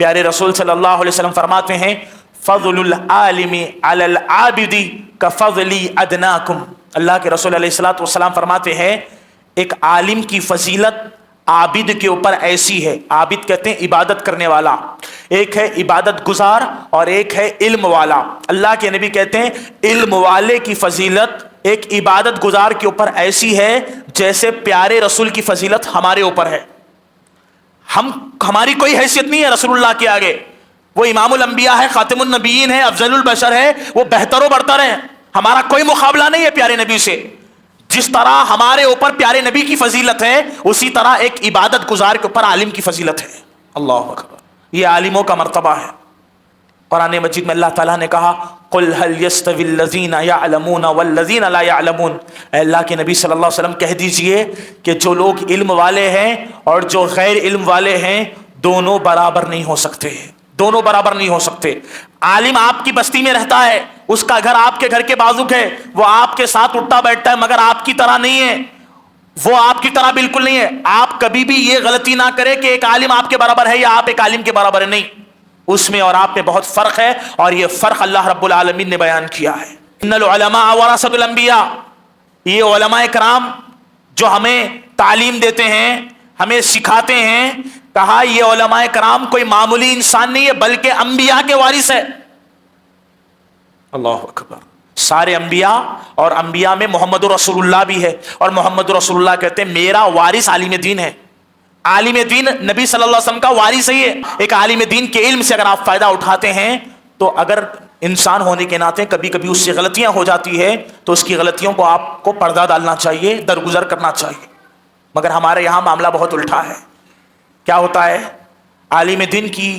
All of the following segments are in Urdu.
پیارے رسول صلی اللہ علیہ وسلم فرماتے ہیں فضل العالم علی العابد کفضلی ادناکم. اللہ کے رسول علیہ الصلوۃ والسلام فرماتے ہیں ایک عالم کی فضیلت عابد کے اوپر ایسی ہے. عابد کہتے ہیں عبادت کرنے والا. ایک ہے عبادت گزار اور ایک ہے علم والا. اللہ کے نبی کہتے ہیں علم والے کی فضیلت ایک عبادت گزار کے اوپر ایسی ہے جیسے پیارے رسول کی فضیلت ہمارے اوپر ہے. ہماری کوئی حیثیت نہیں ہے رسول اللہ کے آگے. وہ امام الانبیاء ہے، خاتم النبیین ہے، افضل البشر ہے، وہ بہتر و برتر ہے. ہمارا کوئی مقابلہ نہیں ہے پیارے نبی سے. جس طرح ہمارے اوپر پیارے نبی کی فضیلت ہے اسی طرح ایک عبادت گزار کے اوپر عالم کی فضیلت ہے. اللہ اکبر. یہ عالموں کا مرتبہ ہے. قرآن مجید میں اللہ تعالیٰ نے کہا قل هل يستوي الذين يعلمون والذين لا يعلمون. اے اللہ کے نبی صلی اللہ علیہ وسلم کہہ دیجئے کہ جو لوگ علم والے ہیں اور جو غیر علم والے ہیں دونوں برابر نہیں ہو سکتے. دونوں برابر نہیں ہو سکتے. عالم آپ کی بستی میں رہتا ہے، اس کا گھر آپ کے گھر کے بازو ہے، وہ آپ کے ساتھ اٹھتا بیٹھتا ہے مگر آپ کی طرح نہیں ہے. وہ آپ کی طرح بالکل نہیں ہے. آپ کبھی بھی یہ غلطی نہ کرے کہ ایک عالم آپ کے برابر ہے یا آپ ایک عالم کے برابر ہے. نہیں، اس میں اور آپ میں بہت فرق ہے اور یہ فرق اللہ رب العالمین نے بیان کیا ہے. ان العلماء ورثۃ الانبیاء. یہ علماء کرام جو ہمیں تعلیم دیتے ہیں، ہمیں سکھاتے ہیں، کہا یہ علماء کرام کوئی معمولی انسان نہیں ہے بلکہ انبیاء کے وارث ہے. اللہ اکبر. سارے انبیاء اور انبیاء میں محمد رسول اللہ بھی ہے اور محمد رسول اللہ کہتے ہیں میرا وارث عالم دین ہے. عالم دین نبی صلی اللہ علیہ وسلم کا وارث ہی ہے. ایک عالم دین کے علم سے اگر آپ فائدہ اٹھاتے ہیں تو اگر انسان ہونے کے ناطے کبھی کبھی اس سے غلطیاں ہو جاتی ہے تو اس کی غلطیوں کو آپ کو پردہ ڈالنا چاہیے، درگزر کرنا چاہیے. مگر ہمارے یہاں معاملہ بہت الٹا ہے. کیا ہوتا ہے؟ عالم دین کی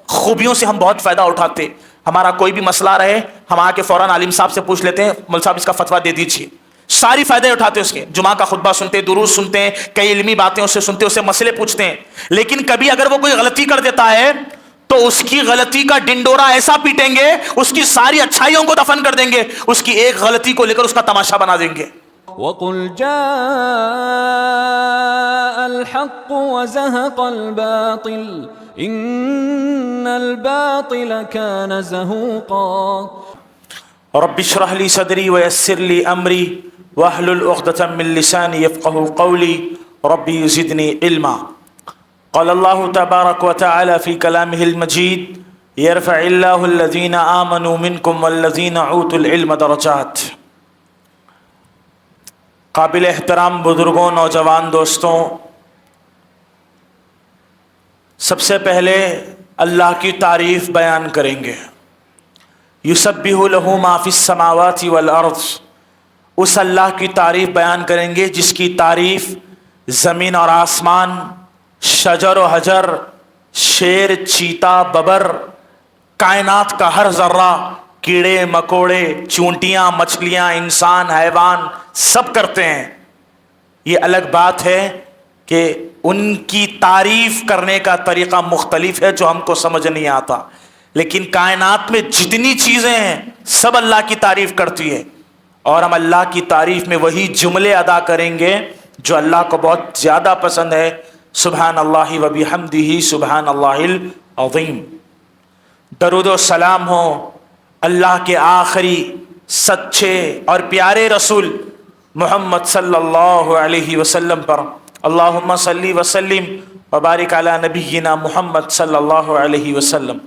خوبیوں سے ہم بہت فائدہ اٹھاتے. ہمارا کوئی بھی مسئلہ رہے ہم آ کے فوراً عالم صاحب سے پوچھ لیتے ہیں مول صاحب اس کا فتویٰ دے دیجیے. ساری فائدے اٹھاتے اس کے. جمعہ کا خطبہ سنتے، دروس سنتے ہیں، کئی علمی باتیں اس سے سنتے، اس سے مسئلے پوچھتے ہیں. لیکن کبھی اگر وہ کوئی غلطی کر دیتا ہے تو اس کی غلطی کا ڈنڈورا ایسا پیٹیں گے، اس کی ساری اچھائیوں کو دفن کر دیں گے، اس کی ایک غلطی کو لے کر اس کا تماشا بنا دیں گے. وَقُلْ جَاءَ الْحَقُّ وَزَهَقَ الْبَاطِلُ إِنَّ الْبَاطِلَ كَانَ زَهُوقًا. رب اشرح لي صدري ويسر لي أمري واحلل عقدة من لساني يفقهوا قولي ربي زدني علما. قال الله تبارك وتعالى في كلامه المجيد يرفع الله الذين آمنوا منكم والذين اوتوا العلم درجات. قابل احترام بزرگوں، نوجوان دوستوں، سب سے پہلے اللہ کی تعریف بیان کریں گے. یسبح لہ ما فی السماوات والارض. اس اللہ کی تعریف بیان کریں گے جس کی تعریف زمین اور آسمان، شجر و حجر، شیر، چیتا، ببر، کائنات کا ہر ذرہ، کیڑے مکوڑے، چونٹیاں، مچھلیاں، انسان، حیوان سب کرتے ہیں. یہ الگ بات ہے کہ ان کی تعریف کرنے کا طریقہ مختلف ہے جو ہم کو سمجھ نہیں آتا. لیکن کائنات میں جتنی چیزیں ہیں سب اللہ کی تعریف کرتی ہے اور ہم اللہ کی تعریف میں وہی جملے ادا کریں گے جو اللہ کو بہت زیادہ پسند ہے. سبحان اللہ و بحمدہ سبحان اللہ العظیم. درود و سلام ہو اللہ کے آخری سچے اور پیارے رسول محمد صلی اللہ علیہ وسلم پر. اللہم صلی وسلم وبارک علی نبینا محمد صلی اللہ علیہ وسلم.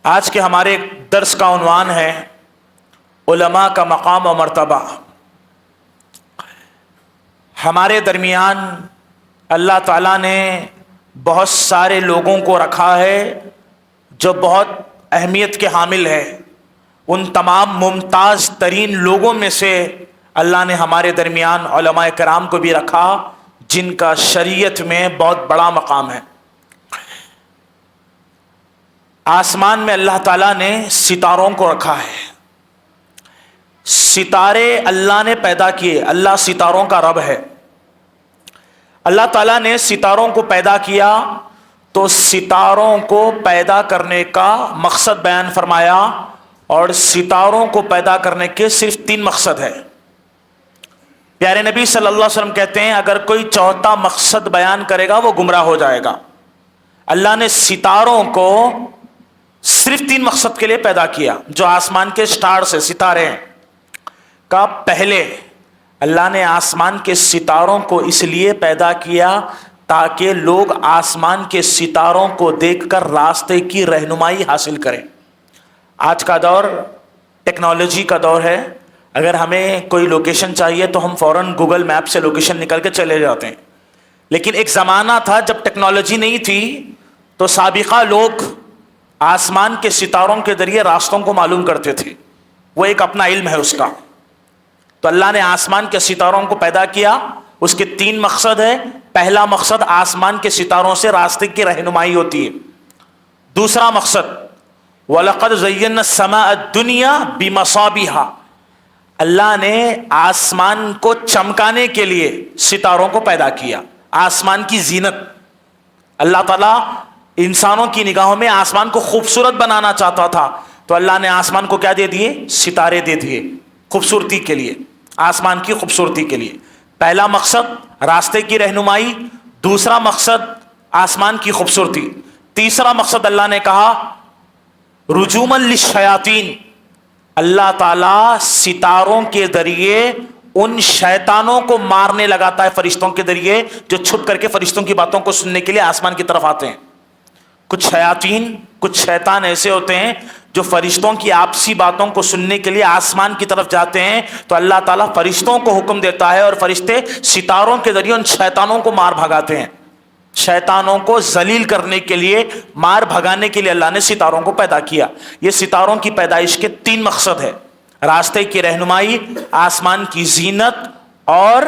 آج کے ہمارے درس کا عنوان ہے علماء کا مقام و مرتبہ. ہمارے درمیان اللہ تعالیٰ نے بہت سارے لوگوں کو رکھا ہے جو بہت اہمیت کے حامل ہے. ان تمام ممتاز ترین لوگوں میں سے اللہ نے ہمارے درمیان علماء کرام کو بھی رکھا جن کا شریعت میں بہت بڑا مقام ہے. آسمان میں اللہ تعالیٰ نے ستاروں کو رکھا ہے. ستارے اللہ نے پیدا کیے. اللہ ستاروں کا رب ہے. اللہ تعالیٰ نے ستاروں کو پیدا کیا تو ستاروں کو پیدا کرنے کا مقصد بیان فرمایا اور ستاروں کو پیدا کرنے کے صرف 3 مقصد ہے. پیارے نبی صلی اللہ علیہ وسلم کہتے ہیں اگر کوئی چوتھا مقصد بیان کرے گا وہ گمراہ ہو جائے گا. اللہ نے ستاروں کو صرف 3 مقصد کے لیے پیدا کیا. جو آسمان کے سٹارز ہیں، ستارے ہیں کا پہلے اللہ نے آسمان کے ستاروں کو اس لیے پیدا کیا تاکہ لوگ آسمان کے ستاروں کو دیکھ کر راستے کی رہنمائی حاصل کریں. آج کا دور ٹیکنالوجی کا دور ہے. اگر ہمیں کوئی لوکیشن چاہیے تو ہم فوراً گوگل میپ سے لوکیشن نکل کے چلے جاتے ہیں. لیکن ایک زمانہ تھا جب ٹیکنالوجی نہیں تھی تو سابقہ لوگ آسمان کے ستاروں کے ذریعے راستوں کو معلوم کرتے تھے. وہ ایک اپنا علم ہے اس کا. تو اللہ نے آسمان کے ستاروں کو پیدا کیا. اس کے 3 مقصد ہے. پہلا مقصد آسمان کے ستاروں سے راستے کی رہنمائی ہوتی ہے. دوسرا مقصد وَلَقَدْ زَيَّنَّا السَّمَاءَ الدُّنْيَا بِمَصَابِيحَ، اللہ نے آسمان کو چمکانے کے لیے ستاروں کو پیدا کیا. آسمان کی زینت. اللہ تعالیٰ انسانوں کی نگاہوں میں آسمان کو خوبصورت بنانا چاہتا تھا تو اللہ نے آسمان کو کیا دے دیے؟ ستارے دے دیے خوبصورتی کے لیے، آسمان کی خوبصورتی کے لیے. پہلا مقصد راستے کی رہنمائی، دوسرا مقصد آسمان کی خوبصورتی، تیسرا مقصد اللہ نے کہا رجوما للشیاطین، اللہ تعالیٰ ستاروں کے ذریعے ان شیطانوں کو مارنے لگاتا ہے فرشتوں کے ذریعے جو چھپ کر کے فرشتوں کی باتوں کو سننے کے لیے آسمان کی طرف آتے ہیں. کچھ شیاطین، کچھ شیطان ایسے ہوتے ہیں جو فرشتوں کی آپسی باتوں کو سننے کے لیے آسمان کی طرف جاتے ہیں تو اللہ تعالیٰ فرشتوں کو حکم دیتا ہے اور فرشتے ستاروں کے ذریعے ان شیطانوں کو مار بھگاتے ہیں. شیطانوں کو ذلیل کرنے کے لیے، مار بھگانے کے لیے اللہ نے ستاروں کو پیدا کیا. یہ ستاروں کی پیدائش کے 3 مقصد ہے: راستے کی رہنمائی، آسمان کی زینت اور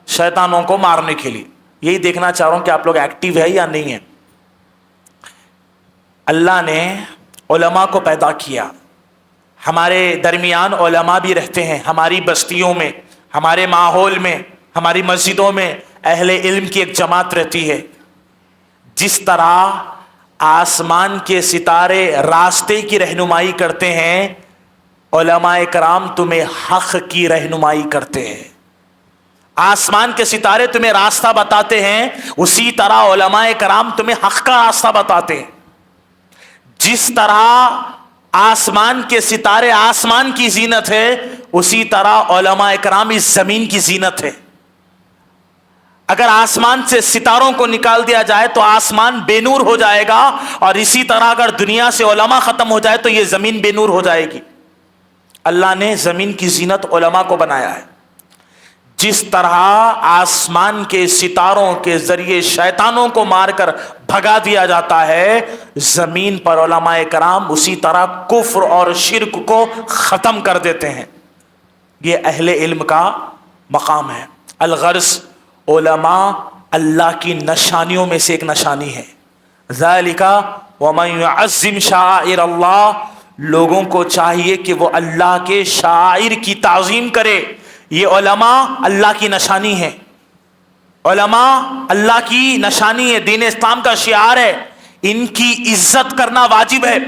شیطانوں کو مارنے کے لیے. یہی دیکھنا چاہ رہا ہوں کہ آپ لوگ ایکٹیو ہے یا نہیں ہے. اللہ نے علماء کو پیدا کیا. ہمارے درمیان علماء بھی رہتے ہیں. ہماری بستیوں میں، ہمارے ماحول میں، ہماری مسجدوں میں اہل علم کی ایک جماعت رہتی ہے. جس طرح آسمان کے ستارے راستے کی رہنمائی کرتے ہیں، علماء کرام تمہیں حق کی رہنمائی کرتے ہیں. آسمان کے ستارے تمہیں راستہ بتاتے ہیں، اسی طرح علماء کرام تمہیں حق کا راستہ بتاتے ہیں. جس طرح آسمان کے ستارے آسمان کی زینت ہے، اسی طرح علماء کرام اس زمین کی زینت ہے. اگر آسمان سے ستاروں کو نکال دیا جائے تو آسمان بے نور ہو جائے گا، اور اسی طرح اگر دنیا سے علماء ختم ہو جائے تو یہ زمین بے نور ہو جائے گی. اللہ نے زمین کی زینت علماء کو بنایا ہے. جس طرح آسمان کے ستاروں کے ذریعے شیطانوں کو مار کر بھگا دیا جاتا ہے، زمین پر علماء کرام اسی طرح کفر اور شرک کو ختم کر دیتے ہیں. یہ اہل علم کا مقام ہے. الغرض علماء اللہ کی نشانیوں میں سے ایک نشانی ہے. ذالک ومن یعظم شعائر اللہ، لوگوں کو چاہیے کہ وہ اللہ کے شاعر کی تعظیم کرے. یہ علماء اللہ کی نشانی ہے. علماء اللہ کی نشانی ہے، دین اسلام کا شعار ہے. ان کی عزت کرنا واجب ہے.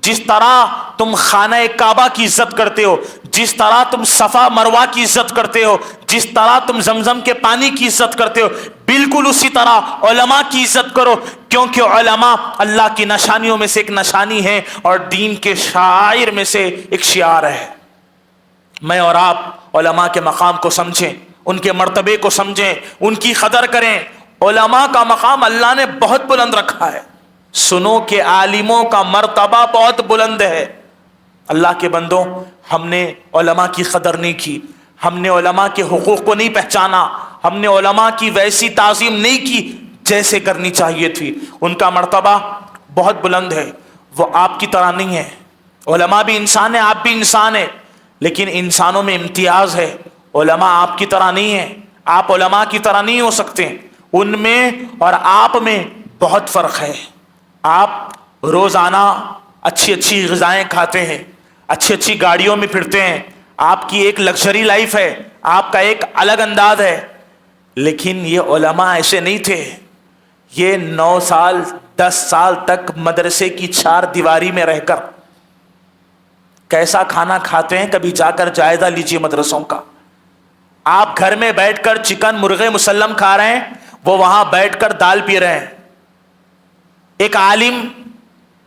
جس طرح تم خانہ کعبہ کی عزت کرتے ہو، جس طرح تم صفا مروہ کی عزت کرتے ہو، جس طرح تم زمزم کے پانی کی عزت کرتے ہو، بالکل اسی طرح علماء کی عزت کرو، کیونکہ علماء اللہ کی نشانیوں میں سے ایک نشانی ہے اور دین کے شاعر میں سے ایک شعار ہے. میں اور آپ علماء کے مقام کو سمجھیں، ان کے مرتبے کو سمجھیں، ان کی قدر کریں. علماء کا مقام اللہ نے بہت بلند رکھا ہے. سنو کہ عالموں کا مرتبہ بہت بلند ہے. اللہ کے بندوں، ہم نے علماء کی قدر نہیں کی، ہم نے علماء کے حقوق کو نہیں پہچانا، ہم نے علماء کی ویسی تعظیم نہیں کی جیسے کرنی چاہیے تھی. ان کا مرتبہ بہت بلند ہے. وہ آپ کی طرح نہیں ہے. علماء بھی انسان ہیں، آپ بھی انسان ہیں، لیکن انسانوں میں امتیاز ہے. علماء آپ کی طرح نہیں ہیں، آپ علماء کی طرح نہیں ہو سکتے. ان میں اور آپ میں بہت فرق ہے. آپ روزانہ اچھی اچھی غذائیں کھاتے ہیں، اچھی اچھی گاڑیوں میں پھرتے ہیں، آپ کی ایک لگژری لائف ہے، آپ کا ایک الگ انداز ہے. لیکن یہ علماء ایسے نہیں تھے. یہ 9 سال 10 سال تک مدرسے کی 4 دیواری میں رہ کر کیسا کھانا کھاتے ہیں، کبھی جا کر جائزہ لیجئے مدرسوں کا. آپ گھر میں بیٹھ کر چکن مرغے مسلم کھا رہے ہیں، وہ وہاں بیٹھ کر دال پی رہے ہیں۔ ایک عالم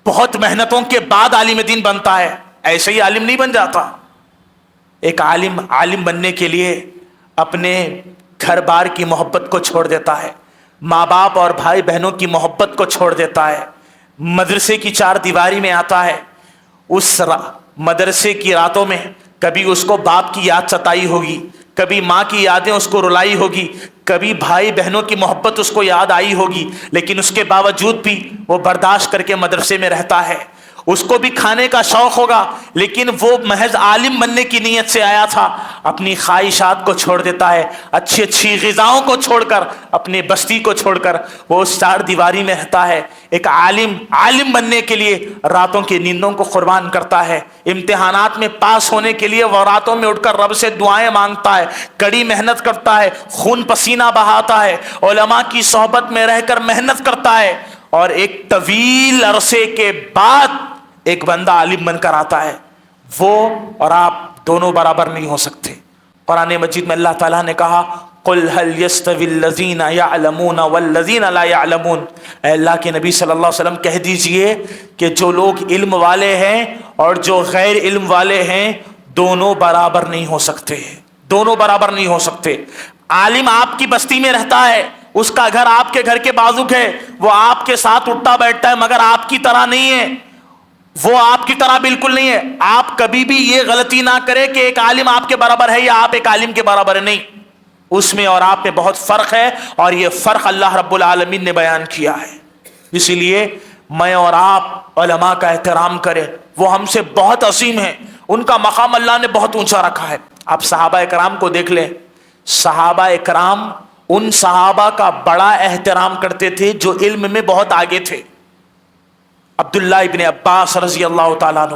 بہت محنتوں کے بعد عالم دین بنتا ہے، ایسے ہی عالم نہیں بن جاتا۔ ایک عالم بننے کے لیے اپنے گھر بار کی محبت کو چھوڑ دیتا ہے، ماں باپ اور بھائی بہنوں کی محبت کو چھوڑ دیتا ہے، مدرسے کی چار دیواری میں آتا ہے۔ اس مدرسے کی راتوں میں کبھی اس کو باپ کی یاد ستائی ہوگی، کبھی ماں کی یادیں اس کو رلائی ہوگی، کبھی بھائی بہنوں کی محبت اس کو یاد آئی ہوگی، لیکن اس کے باوجود بھی وہ برداشت کر کے مدرسے میں رہتا ہے۔ اس کو بھی کھانے کا شوق ہوگا، لیکن وہ محض عالم بننے کی نیت سے آیا تھا، اپنی خواہشات کو چھوڑ دیتا ہے، اچھی اچھی غذاؤں کو چھوڑ کر، اپنی بستی کو چھوڑ کر وہ اس چار دیواری میں رہتا ہے۔ ایک عالم بننے کے لیے راتوں کی نیندوں کو قربان کرتا ہے، امتحانات میں پاس ہونے کے لیے وہ راتوں میں اٹھ کر رب سے دعائیں مانگتا ہے، کڑی محنت کرتا ہے، خون پسینہ بہاتا ہے، علماء کی صحبت میں رہ کر محنت کرتا ہے، اور ایک طویل عرصے کے بعد ایک بندہ عالم بن کر آتا ہے۔ وہ اور آپ دونوں برابر نہیں ہو سکتے۔ قرآن مجید میں اللہ تعالیٰ نے کہا قُلْ هَلْ يَسْتَوِي الَّذِينَ يَعْلَمُونَ وَالَّذِينَ لَا يَعْلَمُونَ، اے اللہ کے نبی صلی اللہ علیہ وسلم کہہ دیجئے کہ جو لوگ علم والے ہیں اور جو غیر علم والے ہیں دونوں برابر نہیں ہو سکتے، دونوں برابر نہیں ہو سکتے۔ عالم آپ کی بستی میں رہتا ہے، اس کا گھر آپ کے گھر کے بازو ہے، وہ آپ کے ساتھ اٹھتا بیٹھتا ہے، مگر آپ کی طرح نہیں ہے، وہ آپ کی طرح بالکل نہیں ہے۔ آپ کبھی بھی یہ غلطی نہ کرے کہ ایک عالم آپ کے برابر ہے یا آپ ایک عالم کے برابر ہے، نہیں، اس میں اور آپ میں بہت فرق ہے، اور یہ فرق اللہ رب العالمین نے بیان کیا ہے۔ اسی لیے میں اور آپ علماء کا احترام کریں، وہ ہم سے بہت عظیم ہیں، ان کا مقام اللہ نے بہت اونچا رکھا ہے۔ آپ صحابہ اکرام کو دیکھ لیں، صحابہ اکرام ان صحابہ کا بڑا احترام کرتے تھے جو علم میں بہت آگے تھے۔ عبداللہ ابن عباس رضی اللہ تعالیٰ عنہ،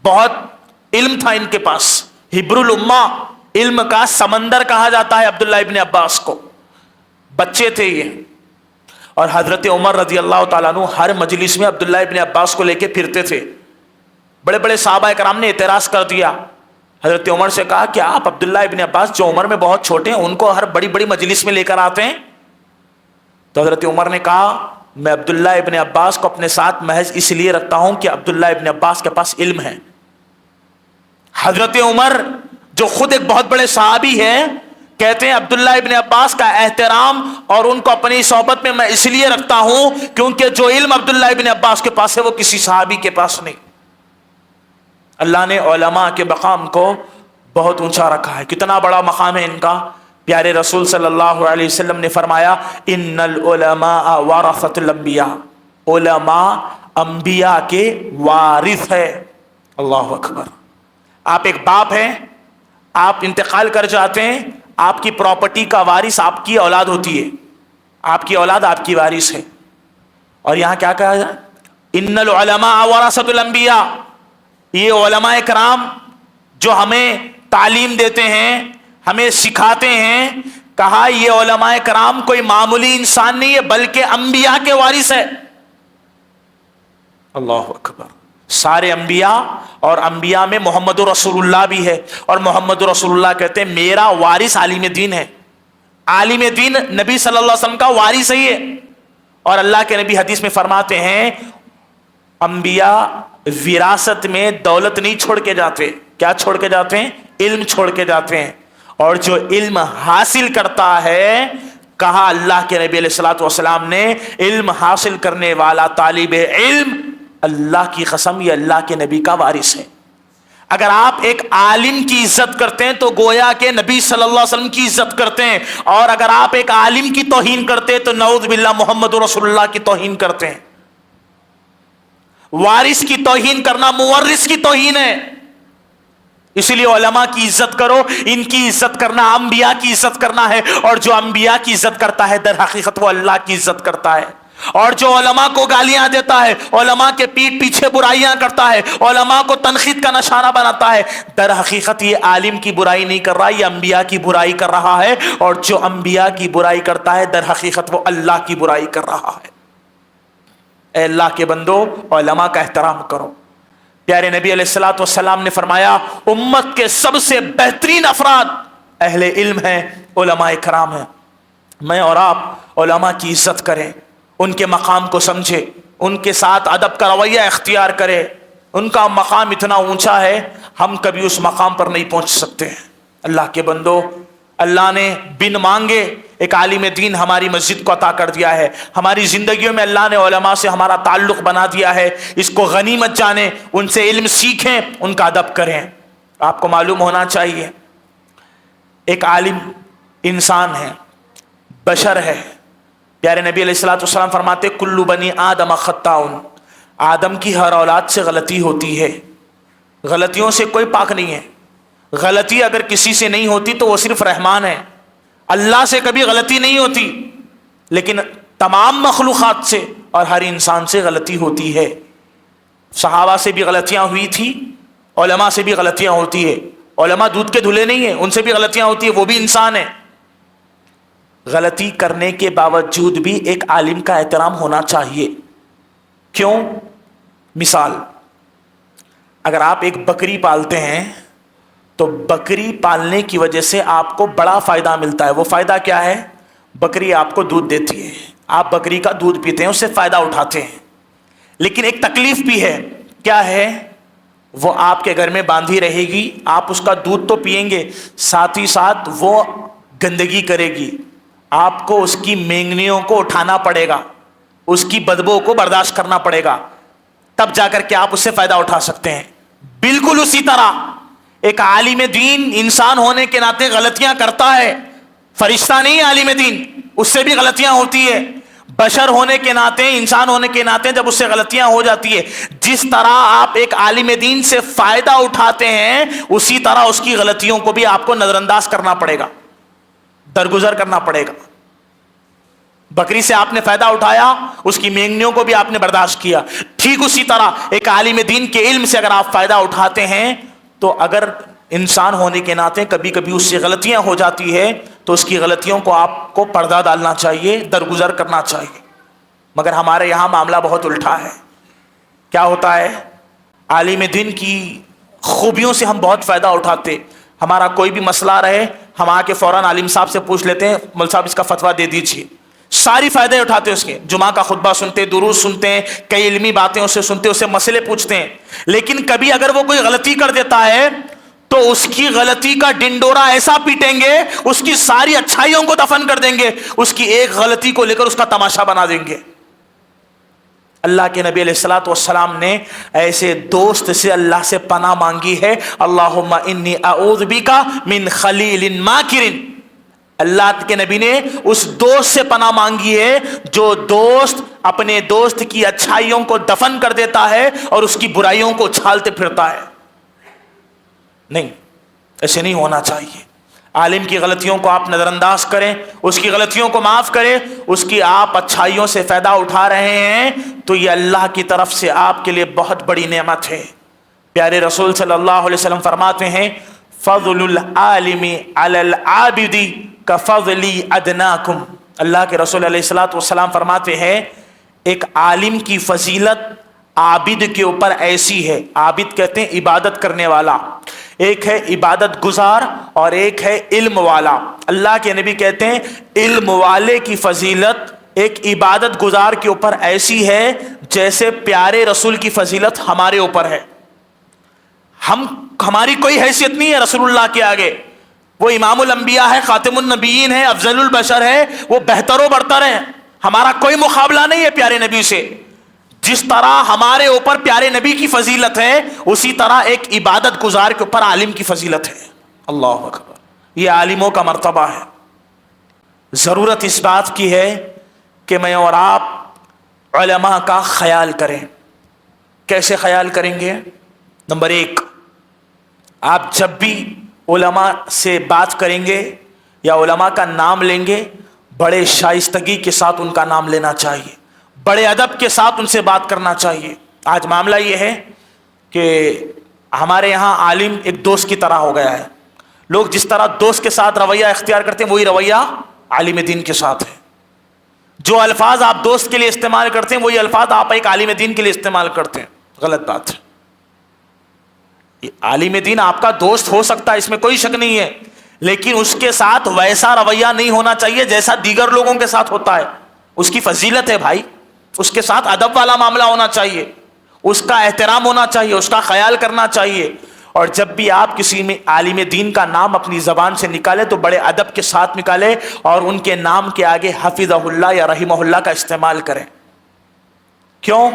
بہت علم تھا ان کے پاس، حبر الامہ، علم کا سمندر کہا جاتا ہے عبداللہ ابن عباس کو، بچے تھے یہ۔ اور حضرت عمر رضی اللہ تعالیٰ عنہ ہر مجلس میں عبداللہ ابن عباس کو لے کے پھرتے تھے۔ بڑے بڑے صحابہ کرام نے اعتراض کر دیا، حضرت عمر سے کہا کہ آپ عبداللہ ابن عباس جو عمر میں بہت چھوٹے ہیں ان کو ہر بڑی بڑی مجلس میں لے کر آتے ہیں؟ تو حضرت عمر نے کہا میں عبداللہ ابن عباس کو اپنے ساتھ محض اس لیے رکھتا ہوں کہ عبداللہ ابن عباس کے پاس علم ہے۔ حضرت عمر جو خود ایک بہت بڑے صحابی ہیں کہتے ہیں عبداللہ ابن عباس کا احترام اور ان کو اپنی صحبت میں میں اس لیے رکھتا ہوں کیونکہ جو علم عبداللہ ابن عباس کے پاس ہے وہ کسی صحابی کے پاس نہیں۔ اللہ نے علماء کے مقام کو بہت اونچا رکھا ہے، کتنا بڑا مقام ہے ان کا۔ پیارے رسول صلی اللہ علیہ وسلم نے فرمایا ان العلماء ورثۃ الانبیاء، علماء انبیاء کے وارث ہے۔ اللہ اکبر۔ آپ ایک باپ ہیں، آپ انتقال کر جاتے ہیں، آپ کی پراپرٹی کا وارث آپ کی اولاد ہوتی ہے، آپ کی اولاد آپ کی وارث ہے۔ اور یہاں کیا کہا جائے ان العلماء ورثۃ الانبیاء، یہ علماء کرام جو ہمیں تعلیم دیتے ہیں، ہمیں سکھاتے ہیں، کہا یہ علماء کرام کوئی معمولی انسان نہیں ہے بلکہ انبیاء کے وارث ہے۔ اللہ اکبر۔ سارے انبیاء اور انبیاء میں محمد رسول اللہ بھی ہے، اور محمد رسول اللہ کہتے ہیں میرا وارث عالم دین ہے۔ عالم دین نبی صلی اللہ علیہ وسلم کا وارث ہی ہے۔ اور اللہ کے نبی حدیث میں فرماتے ہیں انبیاء وراثت میں دولت نہیں چھوڑ کے جاتے، کیا چھوڑ کے جاتے ہیں؟ علم چھوڑ کے جاتے ہیں۔ اور جو علم حاصل کرتا ہے، کہا اللہ کے نبی علیہ الصلوۃ والسلام نے علم حاصل کرنے والا طالب علم اللہ کی قسم یہ اللہ کے نبی کا وارث ہے۔ اگر آپ ایک عالم کی عزت کرتے ہیں تو گویا کہ نبی صلی اللہ علیہ وسلم کی عزت کرتے ہیں، اور اگر آپ ایک عالم کی توہین کرتے ہیں تو نعوذ باللہ محمد رسول اللہ کی توہین کرتے ہیں۔ وارث کی توہین کرنا مورث کی توہین ہے۔ اسی لیے علماء کی عزت کرو، ان کی عزت کرنا انبیاء کی عزت کرنا ہے، اور جو انبیاء کی عزت کرتا ہے در حقیقت وہ اللہ کی عزت کرتا ہے۔ اور جو علماء کو گالیاں دیتا ہے، علماء کے پیٹھ پیچھے برائیاں کرتا ہے، علماء کو تنقید کا نشانہ بناتا ہے، در حقیقت یہ عالم کی برائی نہیں کر رہا، یہ انبیاء کی برائی کر رہا ہے، اور جو انبیاء کی برائی کرتا ہے در حقیقت وہ اللہ کی برائی کر رہا ہے۔ اے اللہ کے بندو، علماء کا احترام کرو۔ پیارے نبی علیہ الصلوۃ والسلام نے فرمایا امت کے سب سے بہترین افراد اہل علم ہیں، علماء کرام ہیں. میں اور آپ علماء کی عزت کریں، ان کے مقام کو سمجھیں، ان کے ساتھ ادب کا رویہ اختیار کریں. ان کا مقام اتنا اونچا ہے، ہم کبھی اس مقام پر نہیں پہنچ سکتے. اللہ کے بندو، اللہ نے بن مانگے ایک عالم دین ہماری مسجد کو عطا کر دیا ہے. ہماری زندگیوں میں اللہ نے علماء سے ہمارا تعلق بنا دیا ہے. اس کو غنیمت جانیں، ان سے علم سیکھیں، ان کا ادب کریں. آپ کو معلوم ہونا چاہیے ایک عالم انسان ہے، بشر ہے. پیارے نبی علیہ الصلوۃ والسلام فرماتے کل بنی آدم خطاؤن، آدم کی ہر اولاد سے غلطی ہوتی ہے، غلطیوں سے کوئی پاک نہیں ہے. غلطی اگر کسی سے نہیں ہوتی تو وہ صرف رحمان ہے. اللہ سے کبھی غلطی نہیں ہوتی، لیکن تمام مخلوقات سے اور ہر انسان سے غلطی ہوتی ہے. صحابہ سے بھی غلطیاں ہوئی تھی، علماء سے بھی غلطیاں ہوتی ہے. علماء دودھ کے دھلے نہیں ہیں، ان سے بھی غلطیاں ہوتی ہیں، وہ بھی انسان ہیں. غلطی کرنے کے باوجود بھی ایک عالم کا احترام ہونا چاہیے. کیوں؟ مثال، اگر آپ ایک بکری پالتے ہیں تو بکری پالنے کی وجہ سے آپ کو بڑا فائدہ ملتا ہے. وہ فائدہ کیا ہے؟ بکری آپ کو دودھ دیتی ہے، آپ بکری کا دودھ پیتے ہیں، اس سے فائدہ اٹھاتے ہیں. لیکن ایک تکلیف بھی ہے. کیا ہے؟ وہ آپ کے گھر میں باندھی رہے گی، آپ اس کا دودھ تو پیئیں گے، ساتھ ہی ساتھ وہ گندگی کرے گی. آپ کو اس کی مینگنیوں کو اٹھانا پڑے گا، اس کی بدبو کو برداشت کرنا پڑے گا، تب جا کر کے آپ اس سے فائدہ اٹھا سکتے ہیں. بالکل اسی طرح ایک عالم دین انسان ہونے کے ناطے غلطیاں کرتا ہے. فرشتہ نہیں عالم دین، اس سے بھی غلطیاں ہوتی ہے. بشر ہونے کے ناطے، انسان ہونے کے ناطے جب اس سے غلطیاں ہو جاتی ہے، جس طرح آپ ایک عالم دین سے فائدہ اٹھاتے ہیں اسی طرح اس کی غلطیوں کو بھی آپ کو نظر انداز کرنا پڑے گا، درگزر کرنا پڑے گا. بکری سے آپ نے فائدہ اٹھایا، اس کی مینگنیوں کو بھی آپ نے برداشت کیا. ٹھیک اسی طرح ایک عالم دین کے علم سے اگر آپ فائدہ اٹھاتے ہیں تو اگر انسان ہونے کے ناطے کبھی کبھی اس سے غلطیاں ہو جاتی ہے تو اس کی غلطیوں کو آپ کو پردہ ڈالنا چاہیے، درگزر کرنا چاہیے. مگر ہمارے یہاں معاملہ بہت الٹا ہے. کیا ہوتا ہے؟ عالم دین کی خوبیوں سے ہم بہت فائدہ اٹھاتے. ہمارا کوئی بھی مسئلہ رہے، ہم آ کے فوراً عالم صاحب سے پوچھ لیتے ہیں، مول صاحب اس کا فتویٰ دے دیجیے. ساری فائدے اٹھاتے اس کے، جمعہ کا خطبہ سنتے، دروس سنتے ہیں، کئی علمی باتیں اس سے سنتے، اس سے مسئلے پوچھتے ہیں. لیکن کبھی اگر وہ کوئی غلطی کر دیتا ہے تو اس کی غلطی کا ڈنڈورا ایسا پیٹیں گے، اس کی ساری اچھائیوں کو دفن کر دیں گے، اس کی ایک غلطی کو لے کر اس کا تماشا بنا دیں گے. اللہ کے نبی علیہ الصلوۃ والسلام نے ایسے دوست سے اللہ سے پناہ مانگی ہے. اللہم انی اعوذ بک من خلیل ماکر. اللہ کے نبی نے اس دوست سے پناہ مانگی ہے جو دوست اپنے دوست کی اچھائیوں کو دفن کر دیتا ہے اور اس کی برائیوں کو چھالتے پھرتا ہے. نہیں، ایسے نہیں ہونا چاہیے. عالم کی غلطیوں کو آپ نظر انداز کریں، اس کی غلطیوں کو معاف کریں، اس کی آپ اچھائیوں سے فائدہ اٹھا رہے ہیں تو یہ اللہ کی طرف سے آپ کے لیے بہت بڑی نعمت ہے. پیارے رسول صلی اللہ علیہ وسلم فرماتے ہیں فضل العالم علی العابد کفضلی ادناکم. اللہ کے رسول علیہ الصلوۃ والسلام فرماتے ہیں ایک عالم کی فضیلت عابد کے اوپر ایسی ہے. عابد کہتے ہیں عبادت کرنے والا، ایک ہے عبادت گزار اور ایک ہے علم والا. اللہ کے نبی کہتے ہیں علم والے کی فضیلت ایک عبادت گزار کے اوپر ایسی ہے جیسے پیارے رسول کی فضیلت ہمارے اوپر ہے. ہماری کوئی حیثیت نہیں ہے رسول اللہ کے آگے. وہ امام الانبیاء ہے، خاتم النبیین ہے، افضل البشر ہے، وہ بہتر و برتر ہے. ہمارا کوئی مقابلہ نہیں ہے پیارے نبی سے. جس طرح ہمارے اوپر پیارے نبی کی فضیلت ہے اسی طرح ایک عبادت گزار کے اوپر عالم کی فضیلت ہے. اللہ اکبر. یہ عالموں کا مرتبہ ہے. ضرورت اس بات کی ہے کہ میں اور آپ علماء کا خیال کریں. کیسے خیال کریں گے؟ نمبر 1، آپ جب بھی علماء سے بات کریں گے یا علماء کا نام لیں گے بڑے شائستگی کے ساتھ ان کا نام لینا چاہیے، بڑے ادب کے ساتھ ان سے بات کرنا چاہیے. آج معاملہ یہ ہے کہ ہمارے یہاں عالم ایک دوست کی طرح ہو گیا ہے. لوگ جس طرح دوست کے ساتھ رویہ اختیار کرتے ہیں وہی رویہ عالم دین کے ساتھ ہے. جو الفاظ آپ دوست کے لیے استعمال کرتے ہیں وہی الفاظ آپ ایک عالم دین کے لیے استعمال کرتے ہیں. غلط بات ہے. عالم دین آپ کا دوست ہو سکتا ہے، اس میں کوئی شک نہیں ہے، لیکن اس کے ساتھ ویسا رویہ نہیں ہونا چاہیے جیسا دیگر لوگوں کے ساتھ ہوتا ہے. اس کی فضیلت ہے بھائی, اس کے ساتھ ادب والا معاملہ ہونا چاہیے, اس کا احترام ہونا چاہیے, اس کا خیال کرنا چاہیے. اور جب بھی آپ کسی میں عالم دین کا نام اپنی زبان سے نکالے تو بڑے ادب کے ساتھ نکالے اور ان کے نام کے آگے حفظہ اللہ یا رحمہ اللہ کا استعمال کریں. کیوں؟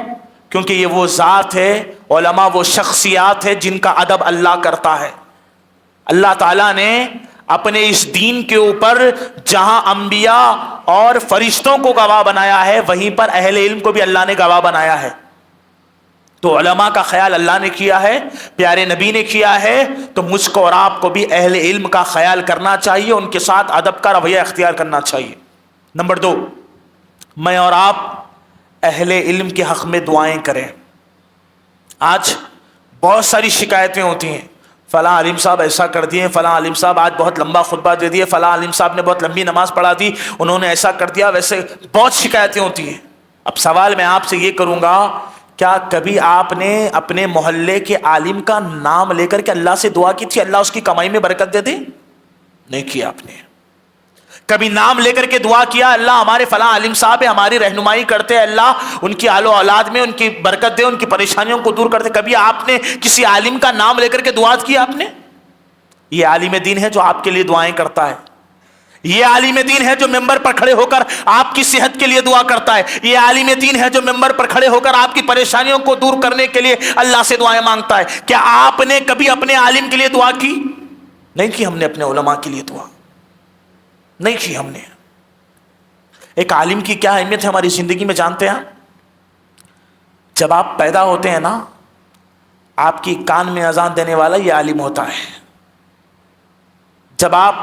کیونکہ یہ وہ ذات ہے, علماء وہ شخصیات ہے جن کا ادب اللہ کرتا ہے. اللہ تعالیٰ نے اپنے اس دین کے اوپر جہاں انبیاء اور فرشتوں کو گواہ بنایا ہے, وہیں پر اہل علم کو بھی اللہ نے گواہ بنایا ہے. تو علماء کا خیال اللہ نے کیا ہے, پیارے نبی نے کیا ہے, تو مجھ کو اور آپ کو بھی اہل علم کا خیال کرنا چاہیے, ان کے ساتھ ادب کا رویہ اختیار کرنا چاہیے. نمبر 2, میں اور آپ اہل علم کے حق میں دعائیں کریں. آج بہت ساری شکایتیں ہوتی ہیں, فلاں عالم صاحب ایسا کر دیے, فلاں عالم صاحب آج بہت لمبا خطبہ دے دیے, فلاں عالم صاحب نے بہت لمبی نماز پڑھا دی, انہوں نے ایسا کر دیا, ویسے بہت شکایتیں ہوتی ہیں. اب سوال میں آپ سے یہ کروں گا, کیا کبھی آپ نے اپنے محلے کے عالم کا نام لے کر کے اللہ سے دعا کی تھی اللہ اس کی کمائی میں برکت دے دے؟ نہیں کیا آپ نے. کبھی نام لے کر کے دعا کیا اللہ ہمارے فلاں عالم صاحب ہماری رہنمائی کرتے, اللہ ان کی آل و اولاد میں ان کی برکت دے, ان کی پریشانیوں کو دور کرتے؟ کبھی آپ نے کسی عالم کا نام لے کر کے دعا کی آپ نے؟ یہ عالم دین ہے جو آپ کے لیے دعائیں کرتا ہے. یہ عالم دین ہے جو ممبر پر کھڑے ہو کر آپ کی صحت کے لیے دعا کرتا ہے. یہ عالم دین ہے جو ممبر پر کھڑے ہو کر آپ کی پریشانیوں کو دور کرنے کے لیے اللہ سے دعائیں مانگتا ہے. کیا آپ نے کبھی اپنے عالم کے لیے دعا کی؟ نہیں کی. ہم نے اپنے علماء کے لیے دعا نہیں کی. ہم نے ایک عالم کی کیا اہمیت ہے ہماری زندگی میں جانتے ہیں؟ جب آپ پیدا ہوتے ہیں نا, آپ کی کان میں اذان دینے والا یہ عالم ہوتا ہے. جب آپ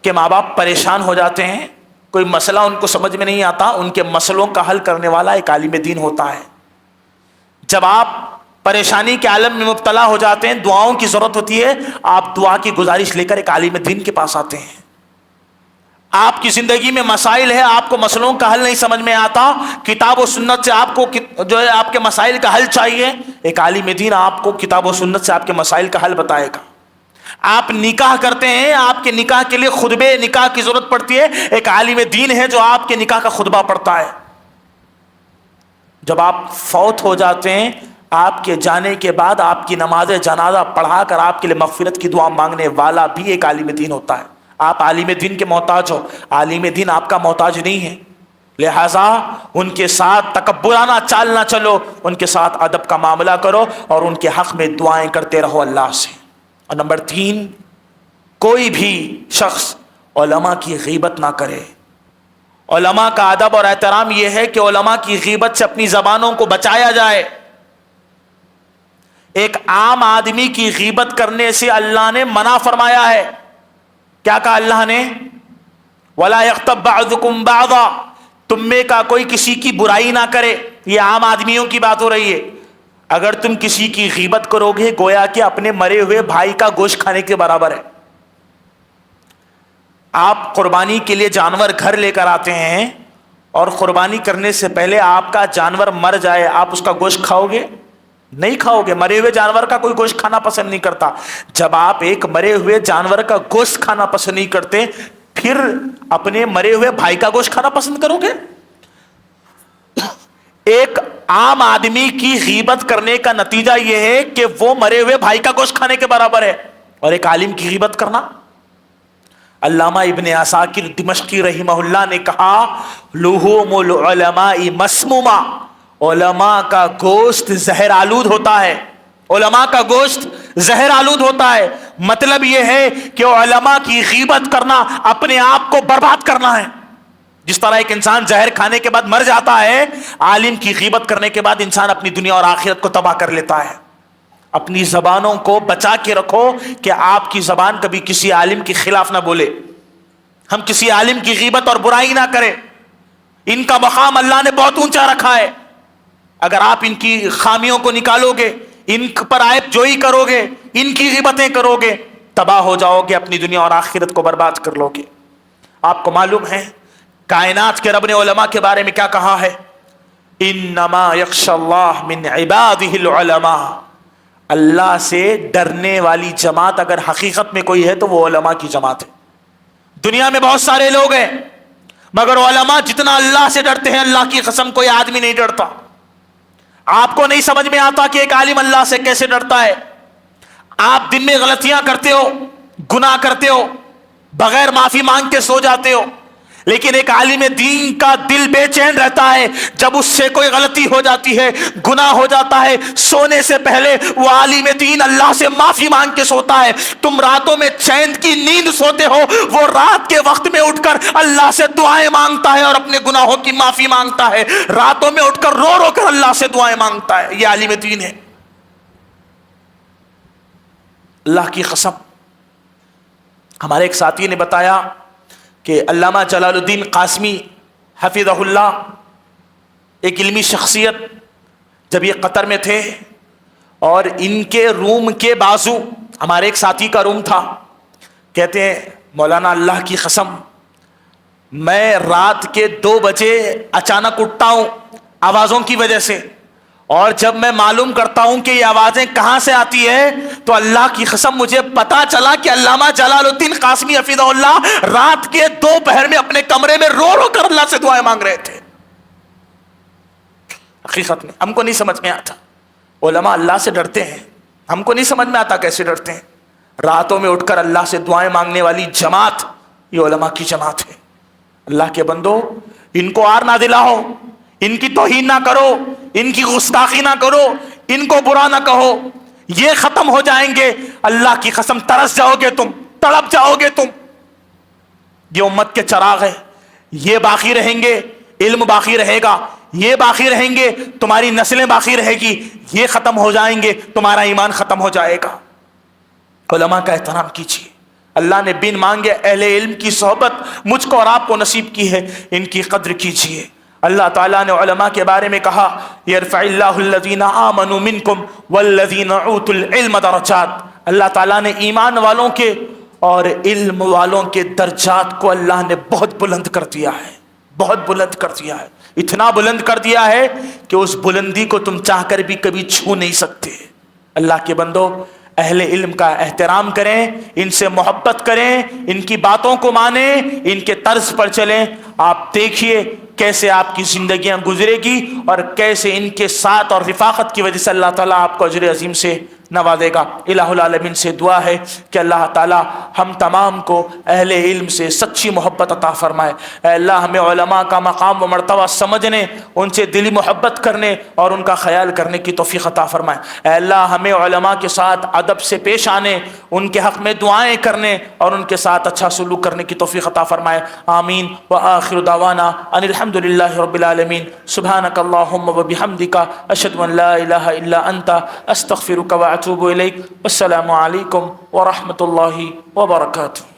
کے ماں باپ پریشان ہو جاتے ہیں, کوئی مسئلہ ان کو سمجھ میں نہیں آتا, ان کے مسئلوں کا حل کرنے والا ایک عالم دین ہوتا ہے. جب آپ پریشانی کے عالم میں مبتلا ہو جاتے ہیں, دعاؤں کی ضرورت ہوتی ہے, آپ دعا کی گزارش لے کر ایک عالم دین کے پاس آتے ہیں. آپ کی زندگی میں مسائل ہے, آپ کو مسئلوں کا حل نہیں سمجھ میں آتا, کتاب و سنت سے آپ کو جو ہے آپ کے مسائل کا حل چاہیے, ایک عالم دین آپ کو کتاب و سنت سے آپ کے مسائل کا حل بتائے گا. آپ نکاح کرتے ہیں, آپ کے نکاح کے لیے خطبے نکاح کی ضرورت پڑتی ہے, ایک عالم دین ہے جو آپ کے نکاح کا خطبہ پڑھتا ہے. جب آپ فوت ہو جاتے ہیں, آپ کے جانے کے بعد آپ کی نماز جنازہ پڑھا کر آپ کے لیے مغفرت کی دعا مانگنے والا بھی ایک عالم دین ہوتا ہے. آپ عالم دین کے محتاج ہو, عالم دین آپ کا محتاج نہیں ہے, لہذا ان کے ساتھ تکبرانہ چال نہ چلو, ان کے ساتھ ادب کا معاملہ کرو اور ان کے حق میں دعائیں کرتے رہو اللہ سے. اور نمبر 3, کوئی بھی شخص علماء کی غیبت نہ کرے. علماء کا ادب اور احترام یہ ہے کہ علماء کی غیبت سے اپنی زبانوں کو بچایا جائے. ایک عام آدمی کی غیبت کرنے سے اللہ نے منع فرمایا ہے. کیا کہا اللہ نے؟ وَلَا يَغْتَبْ بَعْضُكُمْ بَعْضًا, تم میں کا کوئی کسی کی برائی نہ کرے. یہ عام آدمیوں کی بات ہو رہی ہے. اگر تم کسی کی غیبت کرو گے گویا کہ اپنے مرے ہوئے بھائی کا گوشت کھانے کے برابر ہے. آپ قربانی کے لیے جانور گھر لے کر آتے ہیں اور قربانی کرنے سے پہلے آپ کا جانور مر جائے, آپ اس کا گوشت کھاؤ گے؟ نہیں کھاؤ گے. مرے ہوئے جانور کا کوئی گوشت کھانا پسند نہیں کرتا. جب آپ ایک مرے ہوئے جانور کا گوشت کھانا پسند نہیں کرتے, پھر اپنے مرے ہوئے بھائی کا گوشت کھانا پسند کرو گے؟ ایک عام آدمی کی غیبت کرنے کا نتیجہ یہ ہے کہ وہ مرے ہوئے بھائی کا گوشت کھانے کے برابر ہے. اور ایک عالم کی غیبت کرنا, علامہ ابن عساکر دمشقی رحمہ اللہ نے کہا, لحوم العلماء مسمومہ, علماء کا گوشت زہر آلود ہوتا ہے. علماء کا گوشت زہر آلود ہوتا ہے. مطلب یہ ہے کہ علماء کی غیبت کرنا اپنے آپ کو برباد کرنا ہے. جس طرح ایک انسان زہر کھانے کے بعد مر جاتا ہے, عالم کی غیبت کرنے کے بعد انسان اپنی دنیا اور آخرت کو تباہ کر لیتا ہے. اپنی زبانوں کو بچا کے رکھو کہ آپ کی زبان کبھی کسی عالم کے خلاف نہ بولے. ہم کسی عالم کی غیبت اور برائی نہ کریں. ان کا مقام اللہ نے بہت اونچا رکھا ہے. اگر آپ ان کی خامیوں کو نکالو گے, ان پر عیب جوئی کرو گے, ان کی غیبتیں کرو گے, تباہ ہو جاؤ گے, اپنی دنیا اور آخرت کو برباد کر لو گے. آپ کو معلوم ہے کائنات کے رب نے علماء کے بارے میں کیا کہا ہے؟ انما یخشی اللہ من عبادہ العلماء. اللہ سے ڈرنے والی جماعت اگر حقیقت میں کوئی ہے تو وہ علماء کی جماعت ہے. دنیا میں بہت سارے لوگ ہیں مگر علماء جتنا اللہ سے ڈرتے ہیں اللہ کی قسم کوئی آدمی نہیں ڈرتا. آپ کو نہیں سمجھ میں آتا کہ ایک عالم اللہ سے کیسے ڈرتا ہے. آپ دن میں غلطیاں کرتے ہو, گناہ کرتے ہو, بغیر معافی مانگ کے سو جاتے ہو, لیکن ایک عالم دین کا دل بے چین رہتا ہے جب اس سے کوئی غلطی ہو جاتی ہے, گناہ ہو جاتا ہے, سونے سے پہلے وہ عالم دین اللہ سے معافی مانگ کے سوتا ہے. تم راتوں میں چین کی نیند سوتے ہو, وہ رات کے وقت میں اٹھ کر اللہ سے دعائیں مانگتا ہے اور اپنے گناہوں کی معافی مانگتا ہے. راتوں میں اٹھ کر رو رو کر اللہ سے دعائیں مانگتا ہے. یہ عالم دین ہے. اللہ کی قسم, ہمارے ایک ساتھی نے بتایا کہ علامہ جلال الدین قاسمی حفظہ اللہ ایک علمی شخصیت, جب یہ قطر میں تھے اور ان کے روم کے بازو ہمارے ایک ساتھی کا روم تھا, کہتے ہیں مولانا اللہ کی قسم میں رات کے 2 بجے اچانک اٹھتا ہوں آوازوں کی وجہ سے, اور جب میں معلوم کرتا ہوں کہ یہ آوازیں کہاں سے آتی ہے تو اللہ کی قسم مجھے پتا چلا کہ علامہ جلال الدین قاسمی حفظہ اللہ رات کے 2 پہر میں اپنے کمرے میں رو رو کر اللہ سے دعائیں مانگ رہے تھے. حقیقت میں ہم کو نہیں سمجھ میں آتا. علماء اللہ سے ڈرتے ہیں, ہم کو نہیں سمجھ میں آتا کیسے ڈرتے ہیں. راتوں میں اٹھ کر اللہ سے دعائیں مانگنے والی جماعت یہ علماء کی جماعت ہے. اللہ کے بندو, ان کو آر نہ دلاؤ, ان کی توہین نہ کرو, ان کی گستاخی نہ کرو, ان کو برا نہ کہو. یہ ختم ہو جائیں گے اللہ کی قسم ترس جاؤ گے تم, تڑپ جاؤ گے تم. یہ امت کے چراغ ہے, یہ باقی رہیں گے, علم باقی رہے گا, یہ باقی رہیں گے, تمہاری نسلیں باقی رہے گی. یہ ختم ہو جائیں گے تمہارا ایمان ختم ہو جائے گا. علماء کا احترام کیجیے. اللہ نے بن مانگے اہل علم کی صحبت مجھ کو اور آپ کو نصیب کی ہے, ان کی قدر کیجیے. اللہ تعالیٰ نے علماء کے بارے میں کہا یرفع اللہ الذین آمنوا منکم والذین اوتوا العلم درجات. اللہ تعالیٰ نے ایمان والوں کے اور علم والوں کے درجات کو اللہ نے بہت بلند کر دیا ہے, بہت بلند کر دیا ہے. اتنا بلند کر دیا ہے کہ اس بلندی کو تم چاہ کر بھی کبھی چھو نہیں سکتے. اللہ کے بندو, اہل علم کا احترام کریں, ان سے محبت کریں, ان کی باتوں کو مانیں, ان کے طرز پر چلیں. آپ دیکھیے کیسے آپ کی زندگیاں گزرے گی اور کیسے ان کے ساتھ اور رفاقت کی وجہ سے اللہ تعالیٰ آپ کو اجر عظیم سے نوازے گا. الہ العالمین سے دعا ہے کہ اللہ تعالیٰ ہم تمام کو اہل علم سے سچی محبت عطا فرمائے. اے اللہ ہمیں علماء کا مقام و مرتبہ سمجھنے, ان سے دلی محبت کرنے اور ان کا خیال کرنے کی توفیق عطا فرمائے. اے اللہ ہمیں علماء کے ساتھ ادب سے پیش آنے, ان کے حق میں دعائیں کرنے اور ان کے ساتھ اچھا سلوک کرنے کی توفیق عطا فرمائے. آمین. وآخر دعوانا ان الحمد للہ رب العالمین. سبحانک اللہم وبحمدک اشہد ان لا الہ الا انت استغفرک واتوب الیک. السلام علیکم ورحمۃ اللہ وبرکاتہ.